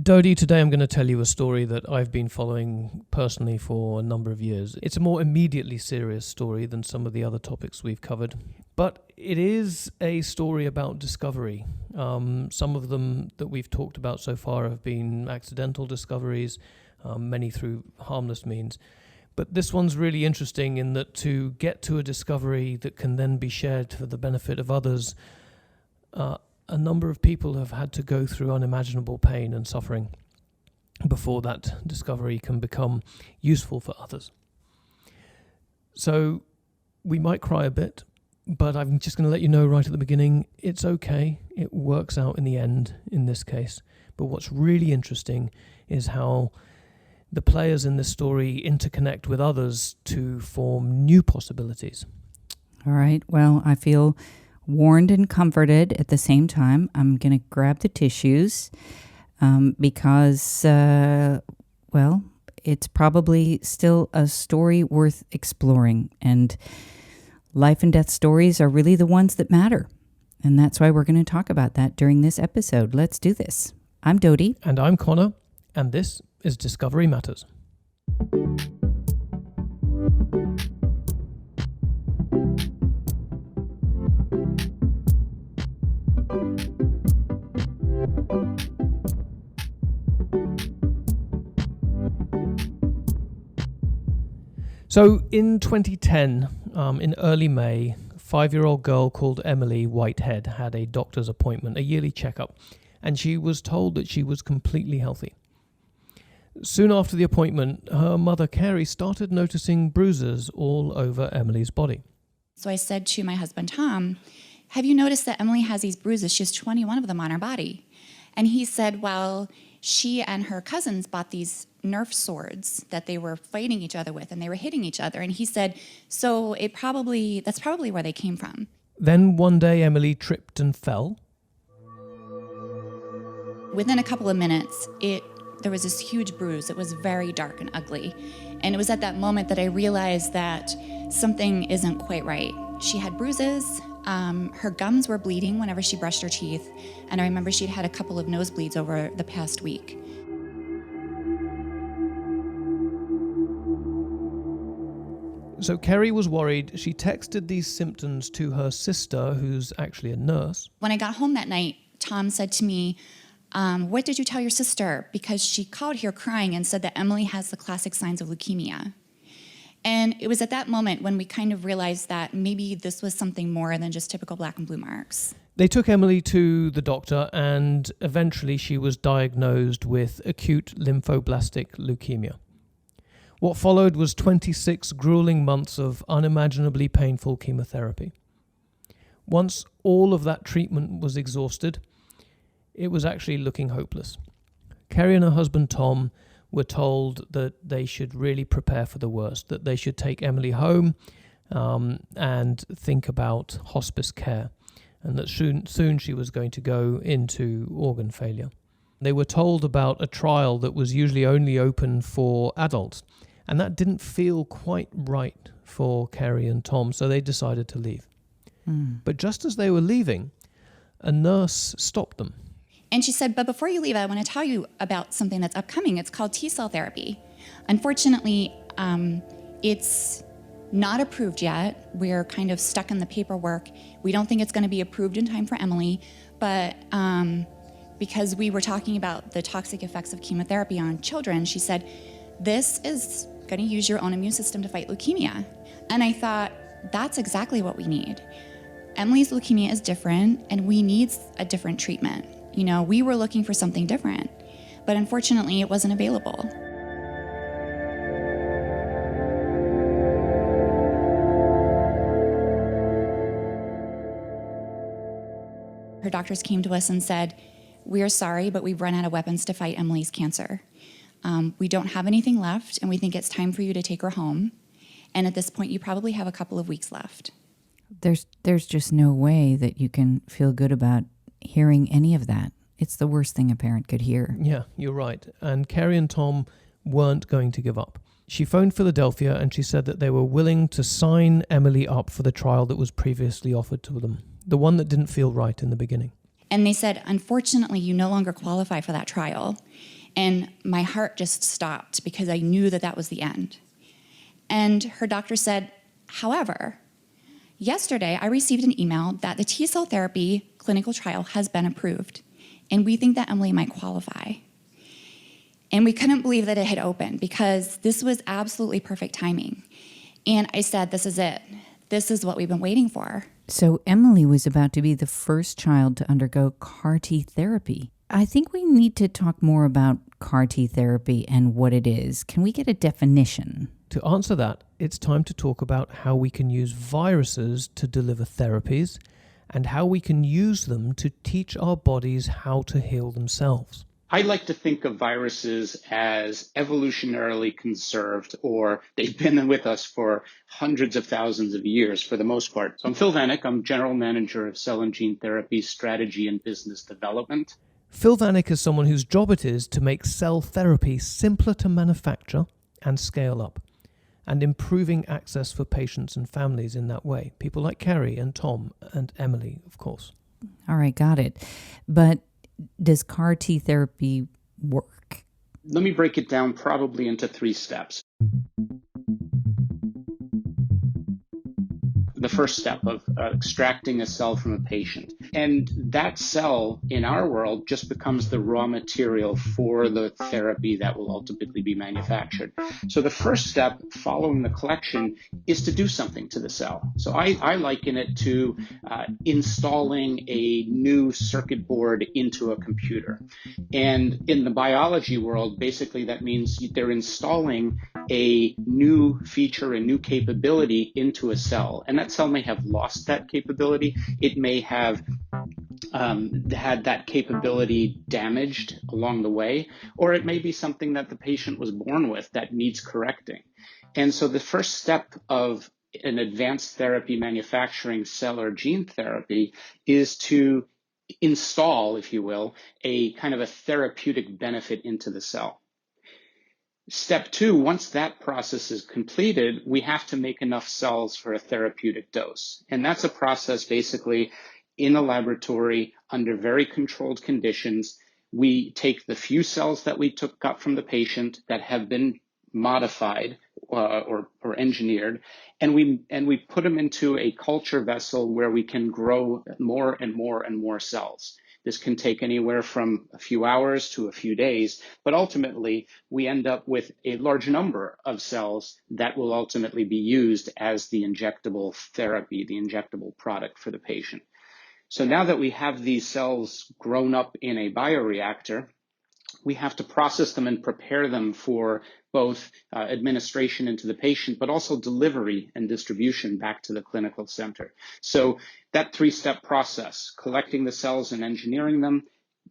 Dodie, today I'm going to tell you a story that I've been following personally for a number of years. It's a more immediately serious story than some of the other topics we've covered, but it is a story about discovery. Some of them that we've talked about so far have been accidental discoveries, many through harmless means. But this one's really interesting in that to get to a discovery that can then be shared for the benefit of others, a number of people have had to go through unimaginable pain and suffering before that discovery can become useful for others. So we might cry a bit, but I'm just going to let you know right at the beginning, it's okay. It works out in the end in this case. But what's really interesting is how the players in this story interconnect with others to form new possibilities. All right. Well, I feel warned and comforted at the same time. I'm going to grab the tissues because, it's probably still a story worth exploring. And life and death stories are really the ones that matter. And that's why we're going to talk about that during this episode. Let's do this. I'm Dodie. And I'm Connor. And this is Discovery Matters. So in 2010, in early May, a 5-year-old girl called Emily Whitehead had a doctor's appointment, a yearly checkup, and she was told that she was completely healthy. Soon after the appointment, her mother, Carrie, started noticing bruises all over Emily's body. So I said to my husband, Tom, have you noticed that Emily has these bruises? She has 21 of them on her body. And he said, well, she and her cousins bought these Nerf swords that they were fighting each other with, and they were hitting each other. And he said, so that's probably where they came from. Then one day, Emily tripped and fell. Within a couple of minutes, there was this huge bruise. It was very dark and ugly. And it was at that moment that I realized that something isn't quite right. She had bruises. Her gums were bleeding whenever she brushed her teeth. And I remember she'd had a couple of nosebleeds over the past week. So Carrie was worried. She texted these symptoms to her sister, who's actually a nurse. When I got home that night, Tom said to me, what did you tell your sister? Because she called here crying and said that Emily has the classic signs of leukemia. And it was at that moment when we kind of realized that maybe this was something more than just typical black and blue marks. They took Emily to the doctor, and eventually she was diagnosed with acute lymphoblastic leukemia. What followed was 26 grueling months of unimaginably painful chemotherapy. Once all of that treatment was exhausted, it was actually looking hopeless. Carrie and her husband Tom were told that they should really prepare for the worst, that they should take Emily home and think about hospice care, and that soon she was going to go into organ failure. They were told about a trial that was usually only open for adults, and that didn't feel quite right for Carrie and Tom, so they decided to leave. But just as they were leaving, a nurse stopped them. And she said, but before you leave, I want to tell you about something that's upcoming. It's called T-cell therapy. Unfortunately, it's not approved yet. We're kind of stuck in the paperwork. We don't think it's going to be approved in time for Emily, but because we were talking about the toxic effects of chemotherapy on children, she said, this is going to use your own immune system to fight leukemia. And I thought, that's exactly what we need. Emily's leukemia is different, and we need a different treatment. You know, we were looking for something different, but unfortunately it wasn't available. Her doctors came to us and said, we're sorry, but we've run out of weapons to fight Emily's cancer. We don't have anything left, and we think it's time for you to take her home. And at this point, you probably have a couple of weeks left. There's just no way that you can feel good about hearing any of that. It's the worst thing a parent could hear. Yeah, you're right. And Carrie and Tom weren't going to give up. She phoned Philadelphia and she said that they were willing to sign Emily up for the trial that was previously offered to them, the one that didn't feel right in the beginning. And they said, unfortunately, you no longer qualify for that trial. And my heart just stopped because I knew that that was the end. And her doctor said, however, yesterday I received an email that the T-cell therapy clinical trial has been approved, and we think that Emily might qualify. And we couldn't believe that it had opened because this was absolutely perfect timing. And I said, this is it. This is what we've been waiting for. So Emily was about to be the first child to undergo CAR T therapy. I think we need to talk more about CAR T therapy and what it is. Can we get a definition? To answer that, it's time to talk about how we can use viruses to deliver therapies and how we can use them to teach our bodies how to heal themselves. I like to think of viruses as evolutionarily conserved, or they've been with us for hundreds of thousands of years for the most part. So I'm Phil Vanek. I'm General Manager of Cell and Gene Therapy Strategy and Business Development. Phil Vanek is someone whose job it is to make cell therapy simpler to manufacture and scale up, and improving access for patients and families in that way. People like Carrie and Tom and Emily, of course. All right, got it. But does CAR T therapy work? Let me break it down probably into 3 steps. The first step of extracting a cell from a patient. And that cell in our world just becomes the raw material for the therapy that will ultimately be manufactured. So the first step following the collection is to do something to the cell. So I liken it to installing a new circuit board into a computer. And in the biology world, basically that means they're installing a new feature, a new capability into a cell. And that cell may have lost that capability. It may have had that capability damaged along the way, or it may be something that the patient was born with that needs correcting. And so the first step of an advanced therapy manufacturing cell or gene therapy is to install, if you will, a kind of a therapeutic benefit into the cell. Step 2, once that process is completed, we have to make enough cells for a therapeutic dose. And that's a process basically in a laboratory under very controlled conditions. We take the few cells that we got from the patient that have been modified or engineered, and we put them into a culture vessel where we can grow more and more and more cells. This can take anywhere from a few hours to a few days, but ultimately we end up with a large number of cells that will ultimately be used as the injectable therapy, the injectable product for the patient. So now that we have these cells grown up in a bioreactor, we have to process them and prepare them for both administration into the patient, but also delivery and distribution back to the clinical center. So that 3-step process, collecting the cells and engineering them,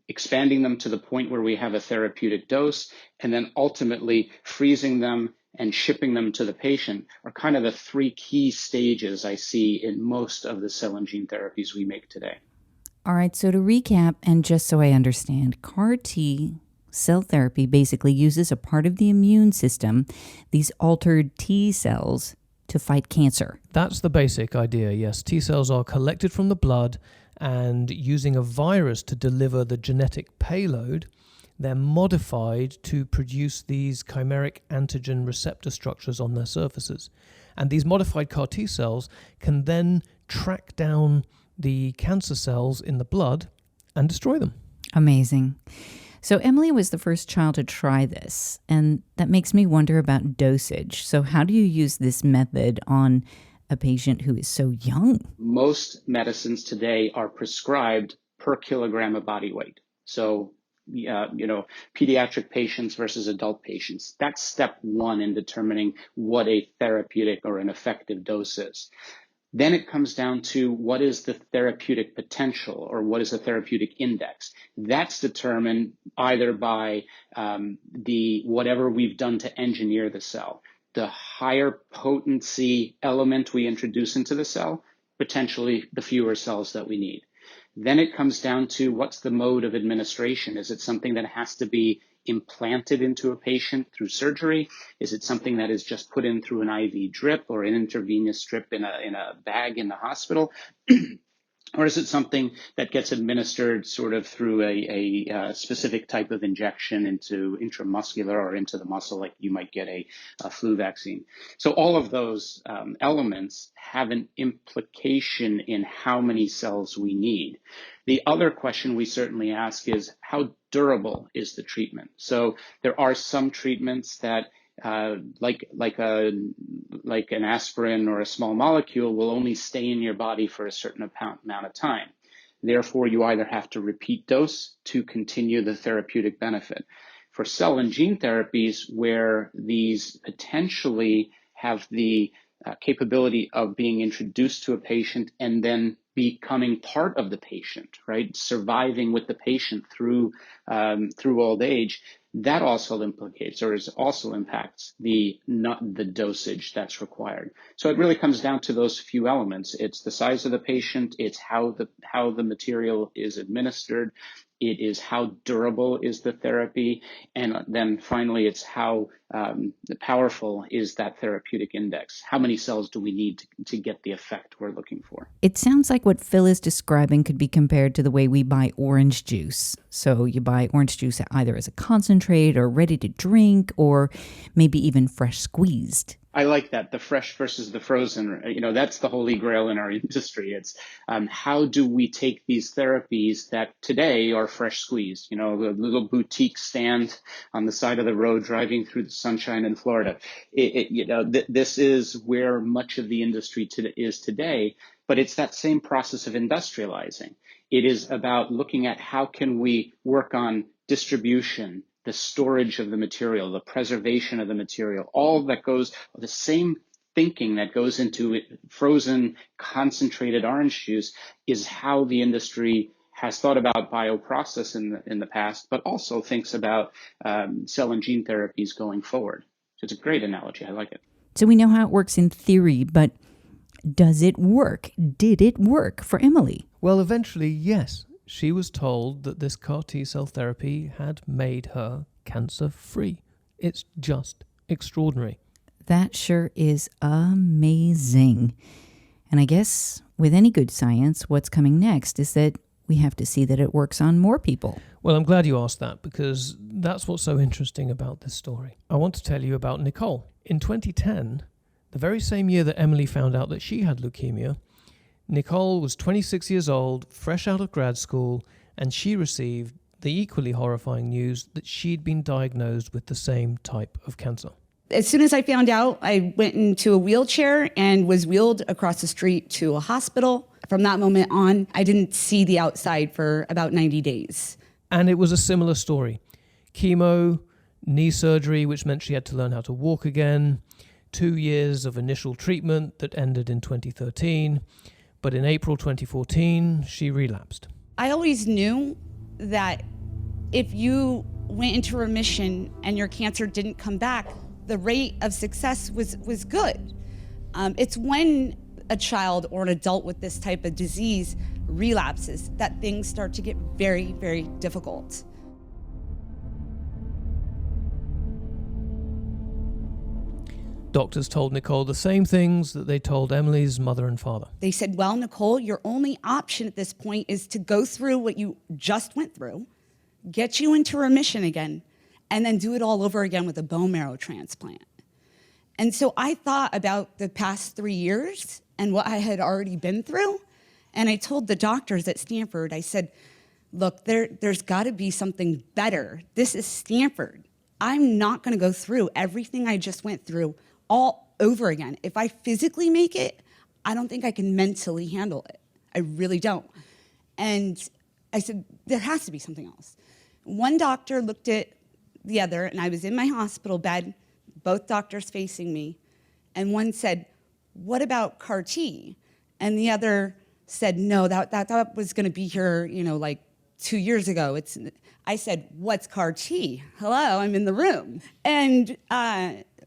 expanding them to the point where we have a therapeutic dose, and then ultimately freezing them and shipping them to the patient are kind of the 3 key stages I see in most of the cell and gene therapies we make today. All right, so to recap, and just so I understand, CAR T cell therapy basically uses a part of the immune system, these altered T cells, to fight cancer. That's the basic idea, yes. T cells are collected from the blood, and using a virus to deliver the genetic payload, they're modified to produce these chimeric antigen receptor structures on their surfaces. And these modified CAR T cells can then track down the cancer cells in the blood and destroy them. Amazing. So Emily was the first child to try this, and that makes me wonder about dosage. So how do you use this method on a patient who is so young? Most medicines today are prescribed per kilogram of body weight. So, pediatric patients versus adult patients. That's step 1 in determining what a therapeutic or an effective dose is. Then it comes down to what is the therapeutic potential or what is the therapeutic index. That's determined either by whatever we've done to engineer the cell. The higher potency element we introduce into the cell, potentially the fewer cells that we need. Then it comes down to what's the mode of administration. Is it something that has to be implanted into a patient through surgery? Is it something that is just put in through an IV drip or an intravenous drip in a bag in the hospital? Or is it something that gets administered sort of through a specific type of injection into intramuscular or into the muscle, like you might get a flu vaccine? So all of those elements have an implication in how many cells we need. The other question we certainly ask is, how durable is the treatment? So there are some treatments that like an aspirin or a small molecule will only stay in your body for a certain amount of time. Therefore, you either have to repeat dose to continue the therapeutic benefit. For cell and gene therapies, where these potentially have the capability of being introduced to a patient and then becoming part of the patient, right? Surviving with the patient through old age, that also implicates or also impacts the dosage that's required. So it really comes down to those few elements. It's the size of the patient, it's how the material is administered, it is how durable is the therapy, and then finally it's how powerful is that therapeutic index. How many cells do we need to get the effect we're looking for? It sounds like what Phil is describing could be compared to the way we buy orange juice. So you buy orange juice either as a concentrate or ready to drink, or maybe even fresh squeezed. I like that, the fresh versus the frozen. That's the holy grail in our industry. It's how do we take these therapies that today are fresh squeezed? The little boutique stand on the side of the road driving through the sunshine in Florida. This is where much of the industry is today, but it's that same process of industrializing. It is about looking at how can we work on distribution, the storage of the material, the preservation of the material, all that goes, the same thinking that goes into frozen concentrated orange juice is how the industry has thought about bioprocess in the past, but also thinks about cell and gene therapies going forward. So it's a great analogy. I like it. So we know how it works in theory, but does it work? Did it work for Emily? Well, eventually, yes. She was told that this CAR T-cell therapy had made her cancer-free. It's just extraordinary. That sure is amazing. And I guess with any good science, what's coming next is that we have to see that it works on more people. Well, I'm glad you asked that, because that's what's so interesting about this story. I want to tell you about Nicole. In 2010, the very same year that Emily found out that she had leukemia, Nicole was 26 years old, fresh out of grad school, and she received the equally horrifying news that she'd been diagnosed with the same type of cancer. As soon as I found out, I went into a wheelchair and was wheeled across the street to a hospital. From that moment on, I didn't see the outside for about 90 days. And it was a similar story. Chemo, knee surgery, which meant she had to learn how to walk again, 2 years of initial treatment that ended in 2013. But in April 2014, she relapsed. I always knew that if you went into remission and your cancer didn't come back, the rate of success was good. It's when a child or an adult with this type of disease relapses that things start to get very, very difficult. Doctors told Nicole the same things that they told Emily's mother and father. They said, well, Nicole, your only option at this point is to go through what you just went through, get you into remission again, and then do it all over again with a bone marrow transplant. And so I thought about the past 3 years and what I had already been through. And I told the doctors at Stanford, I said, look, there's got to be something better. This is Stanford. I'm not going to go through everything I just went through all over again. If I physically make it, I don't think I can mentally handle it. I really don't. And I said, there has to be something else. One doctor looked at the other, and I was in my hospital bed, both doctors facing me, and one said, what about CAR T? And the other said, no, that was going to be here, like 2 years ago. I said, what's CAR T? Hello, I'm in the room. And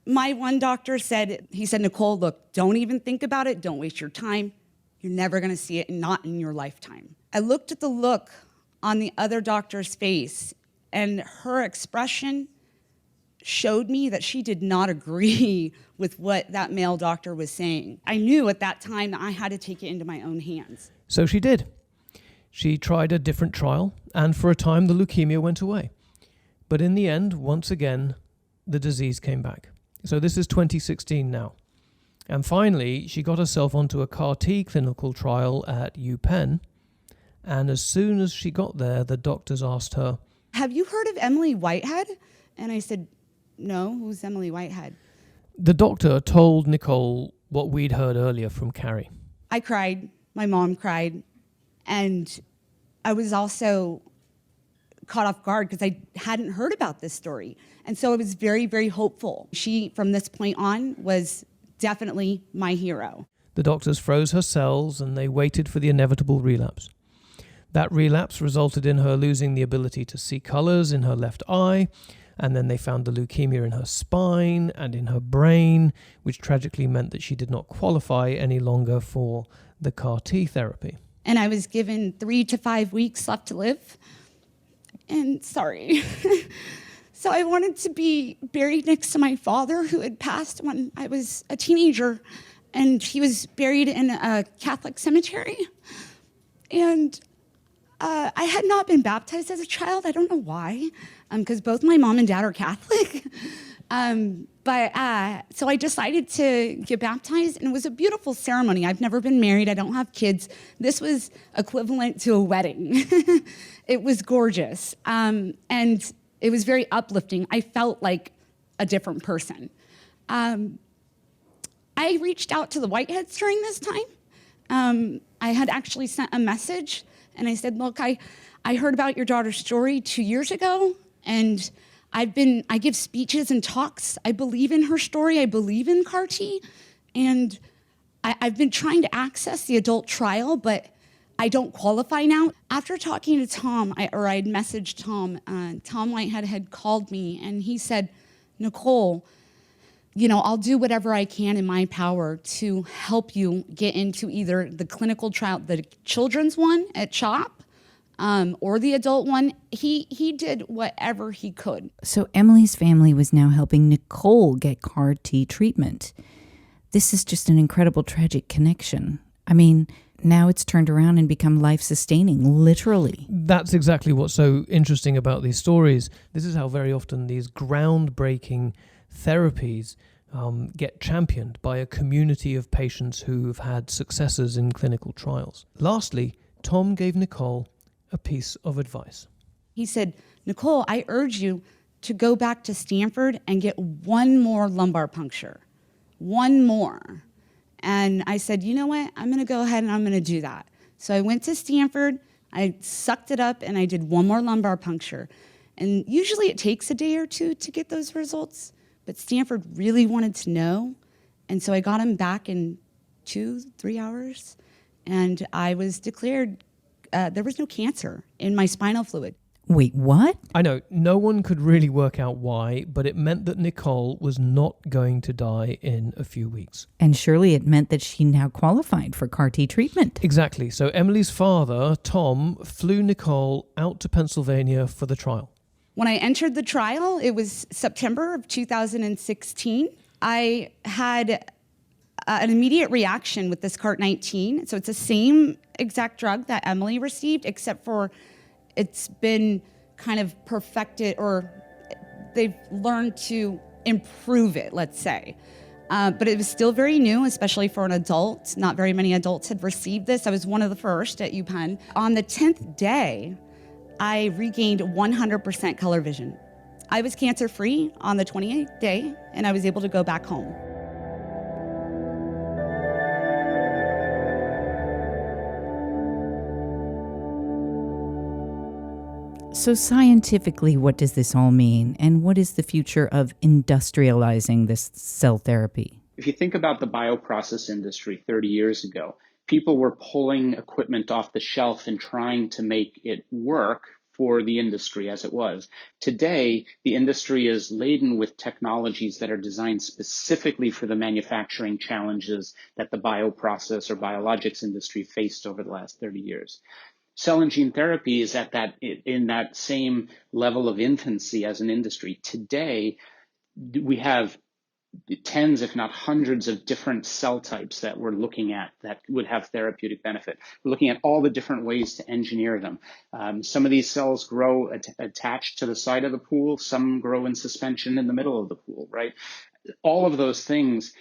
my one doctor said, Nicole, look, don't even think about it. Don't waste your time. You're never going to see it, not in your lifetime. I looked at the look on the other doctor's face, and her expression showed me that she did not agree with what that male doctor was saying. I knew at that time that I had to take it into my own hands. So she did. She tried a different trial, and for a time the leukemia went away. But in the end, once again, the disease came back. So this is 2016 now. And finally, she got herself onto a CAR-T clinical trial at UPenn. And as soon as she got there, the doctors asked her, "Have you heard of Emily Whitehead?" And I said, "No, who's Emily Whitehead?" The doctor told Nicole what we'd heard earlier from Carrie. I cried. My mom cried. And I was also caught off guard because I hadn't heard about this story. And so I was very, very hopeful. She, from this point on, was definitely my hero. The doctors froze her cells and they waited for the inevitable relapse. That relapse resulted in her losing the ability to see colors in her left eye, and then they found the leukemia in her spine and in her brain, which tragically meant that she did not qualify any longer for the CAR-T therapy. And I was given 3 to 5 weeks left to live. And sorry. So I wanted to be buried next to my father, who had passed when I was a teenager. And he was buried in a Catholic cemetery. And I had not been baptized as a child. I don't know why, because both my mom and dad are Catholic. So I decided to get baptized, and it was a beautiful ceremony. I've never been married. I don't have kids. This was equivalent to a wedding. It was gorgeous, and it was very uplifting. I felt like a different person. I reached out to the Whiteheads during this time. I had actually sent a message, and I said, "Look, I heard about your daughter's story 2 years ago, and I give speeches and talks. I believe in her story. I believe in CAR-T, and I've been trying to access the adult trial, but I don't qualify now." After talking to Tom, I'd messaged Tom. Tom Whitehead had called me, and he said, "Nicole, I'll do whatever I can in my power to help you get into either the clinical trial, the children's one at CHOP, or the adult one." He did whatever he could. So Emily's family was now helping Nicole get CAR-T treatment. This is just an incredible tragic connection. I mean, now it's turned around and become life-sustaining, literally. That's exactly what's so interesting about these stories. This is how very often these groundbreaking therapies get championed by a community of patients who've had successes in clinical trials. Lastly, Tom gave Nicole a piece of advice. He said, "Nicole, I urge you to go back to Stanford and get one more lumbar puncture. One more." And I said, "You know what? I'm going to go ahead and I'm going to do that." So I went to Stanford, I sucked it up, and I did one more lumbar puncture. And usually it takes a day or two to get those results, but Stanford really wanted to know. And so I got him back in 2-3 hours, and I was declared there was no cancer in my spinal fluid. Wait, what? I know, no one could really work out why, but it meant that Nicole was not going to die in a few weeks. And surely it meant that she now qualified for CAR-T treatment. Exactly. So Emily's father, Tom, flew Nicole out to Pennsylvania for the trial. When I entered the trial, it was September of 2016. I had an immediate reaction with this CAR-19. So it's the same exact drug that Emily received, except for it's been kind of perfected, or they've learned to improve it, let's say. But it was still very new, especially for an adult. Not very many adults had received this. I was one of the first at UPenn. On the 10th day, I regained 100% color vision. I was cancer-free on the 28th day, and I was able to go back home. So scientifically, what does this all mean? And what is the future of industrializing this cell therapy? If you think about the bioprocess industry 30 years ago, people were pulling equipment off the shelf and trying to make it work for the industry as it was. Today, the industry is laden with technologies that are designed specifically for the manufacturing challenges that the bioprocess or biologics industry faced over the last 30 years. Cell and gene therapy is in that same level of infancy as an industry. Today, we have tens, if not hundreds of different cell types that we're looking at that would have therapeutic benefit. We're looking at all the different ways to engineer them. Some of these cells grow attached to the side of the pool. Some grow in suspension in the middle of the pool, right? All of those things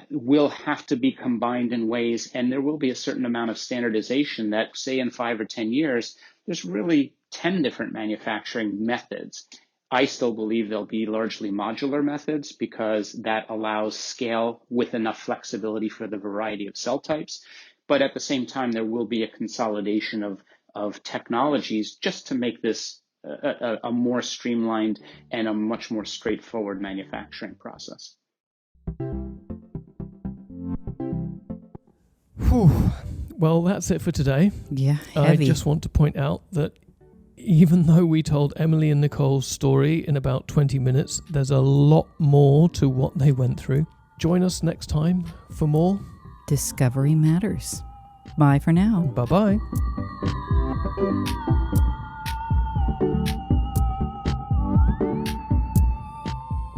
will have to be combined in ways, and there will be a certain amount of standardization that, say, in 5 or 10 years, there's really 10 different manufacturing methods. I still believe they'll be largely modular methods because that allows scale with enough flexibility for the variety of cell types. But at the same time, there will be a consolidation of technologies just to make this a more streamlined and a much more straightforward manufacturing process. Whew. Well, that's it for today. Yeah, I heavy. just want to point out that even though we told Emily and Nicole's story in about 20 minutes, there's a lot more to what they went through. Join us next time for more Discovery Matters. Bye for now. Bye-bye.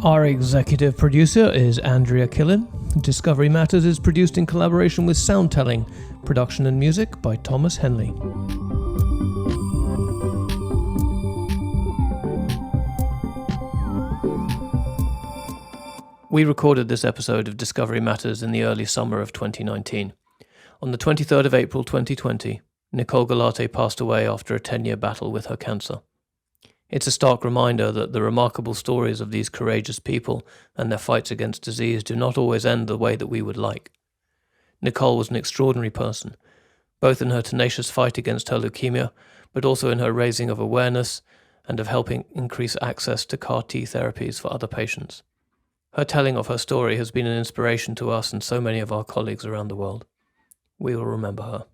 Our executive producer is Andrea Killen. Discovery Matters is produced in collaboration with Soundtelling. Production and music by Thomas Henley. We recorded this episode of Discovery Matters in the early summer of 2019. On the 23rd of April 2020, Nicole Gularte passed away after a 10-year battle with her cancer. It's a stark reminder that the remarkable stories of these courageous people and their fights against disease do not always end the way that we would like. Nicole was an extraordinary person, both in her tenacious fight against her leukemia, but also in her raising of awareness and of helping increase access to CAR-T therapies for other patients. Her telling of her story has been an inspiration to us and so many of our colleagues around the world. We will remember her.